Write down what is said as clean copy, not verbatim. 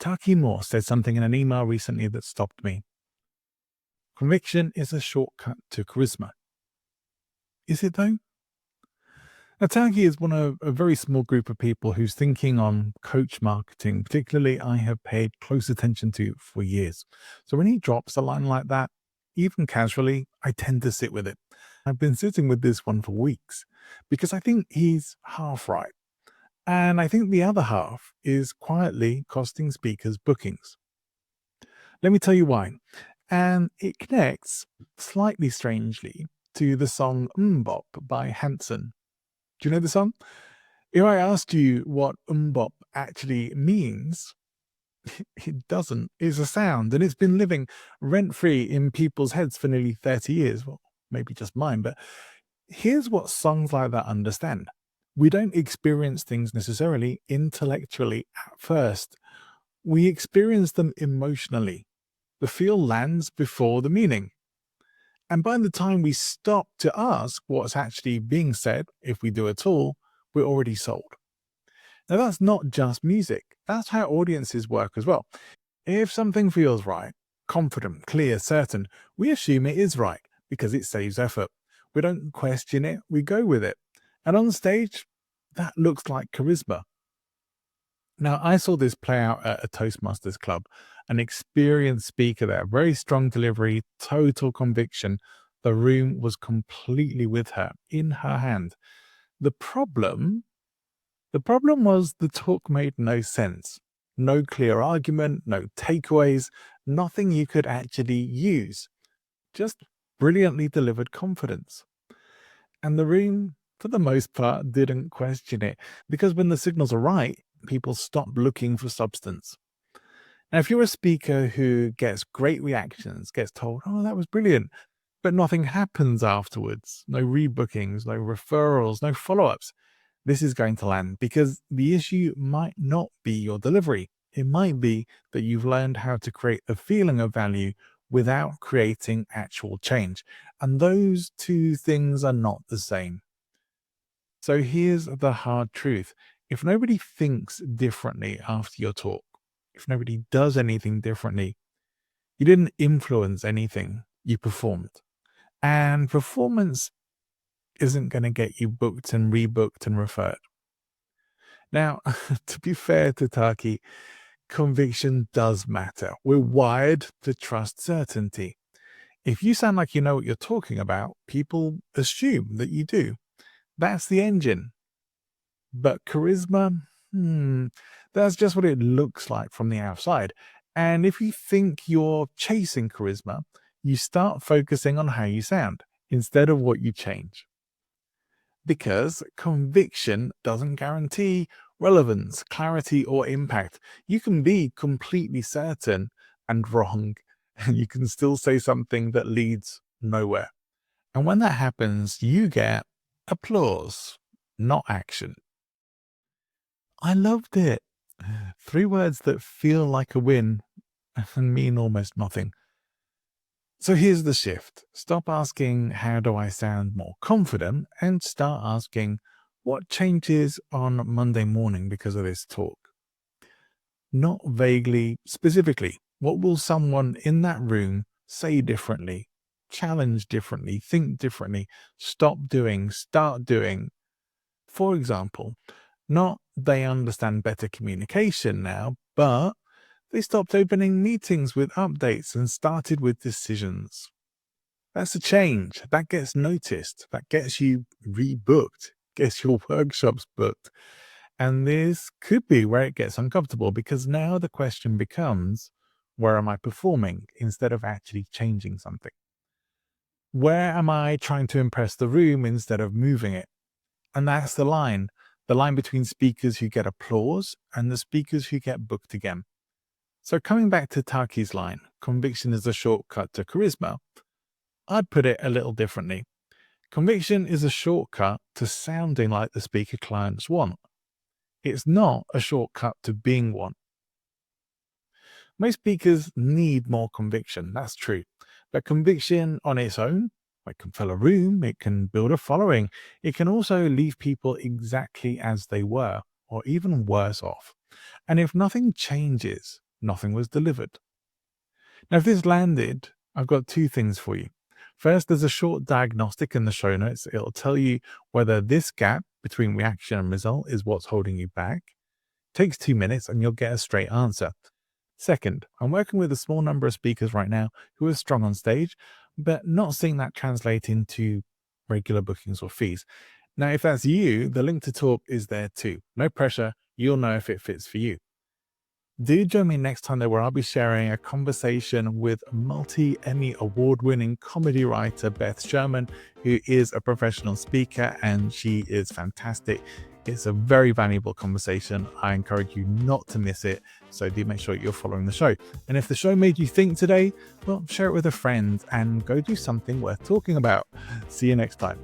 Taki Moore said something in an email recently that stopped me. Conviction is a shortcut to charisma. Is it though? Now, Taki is one of a very small group of people whose thinking on coach marketing, particularly, I have paid close attention to for years. So when he drops a line like that, even casually, I tend to sit with it. I've been sitting with this one for weeks because I think he's half right. And I think the other half is quietly costing speakers bookings. Let me tell you why. And it connects slightly strangely to the song Mmmbop by Hanson. Do you know the song? If I asked you what Mmmbop actually means, it doesn't. It's a sound, and it's been living rent-free in people's heads for nearly 30 years. Well, maybe just mine, but here's what songs like that understand. We don't experience things necessarily intellectually at first. We experience them emotionally. The feel lands before the meaning. And by the time we stop to ask what's actually being said, if we do at all, we're already sold. Now, that's not just music. That's how audiences work as well. If something feels right, confident, clear, certain, we assume it is right because it saves effort. We don't question it, we go with it. And on stage, that looks like charisma. Now, I saw this play out at a Toastmasters club, an experienced speaker there, very strong delivery, total conviction. The room was completely with her, in her hand. The problem was the talk made no sense. No clear argument, no takeaways, nothing you could actually use. Just brilliantly delivered confidence. And the room, for the most part, didn't question it, because when the signals are right, people stop looking for substance. Now, if you're a speaker who gets great reactions, gets told, oh, that was brilliant, but nothing happens afterwards, no rebookings, no referrals, no follow-ups, this is going to land, because the issue might not be your delivery. It might be that you've learned how to create a feeling of value without creating actual change. And those two things are not the same. So here's the hard truth. If nobody thinks differently after your talk, if nobody does anything differently, you didn't influence anything, you performed. And performance isn't going to get you booked and rebooked and referred. Now, to be fair to Taki, conviction does matter. We're wired to trust certainty. If you sound like you know what you're talking about, people assume that you do. That's the engine. But charisma, that's just what it looks like from the outside. And if you think you're chasing charisma, you start focusing on how you sound instead of what you change. Because conviction doesn't guarantee relevance, clarity, or impact. You can be completely certain and wrong, and you can still say something that leads nowhere. And when that happens, you get applause, not action. I loved it. 3 words that feel like a win and mean almost nothing. So here's the shift. Stop asking, how do I sound more confident? And start asking, what changes on Monday morning because of this talk? Not vaguely, specifically. What will someone in that room say differently, challenge differently, think differently, stop doing, start doing? For example, not they understand better communication now, but they stopped opening meetings with updates and started with decisions. That's a change. That gets noticed. That gets you rebooked, gets your workshops booked. And this could be where it gets uncomfortable, because now the question becomes, where am I performing instead of actually changing something? Where am I trying to impress the room instead of moving it? And that's the line between speakers who get applause and the speakers who get booked again. So coming back to Taki's line, conviction is a shortcut to charisma, I'd put it a little differently. Conviction is a shortcut to sounding like the speaker clients want. It's not a shortcut to being one. Most speakers need more conviction, that's true. But conviction on its own, it can fill a room, it can build a following, it can also leave people exactly as they were, or even worse off. And if nothing changes, nothing was delivered. Now, if this landed, I've got two things for you. First, there's a short diagnostic in the show notes. It'll tell you whether this gap between reaction and result is what's holding you back. Takes 2 minutes and you'll get a straight answer. Second, I'm working with a small number of speakers right now who are strong on stage, but not seeing that translate into regular bookings or fees. Now, if that's you, the link to talk is there too. No pressure. You'll know if it fits for you. Do join me next time though, where I'll be sharing a conversation with multi-Emmy award-winning comedy writer Beth Sherman, who is a professional speaker and she is fantastic. It's a very valuable conversation. I encourage you not to miss it. So do make sure you're following the show. And if the show made you think today, well, share it with a friend and go do something worth talking about. See you next time.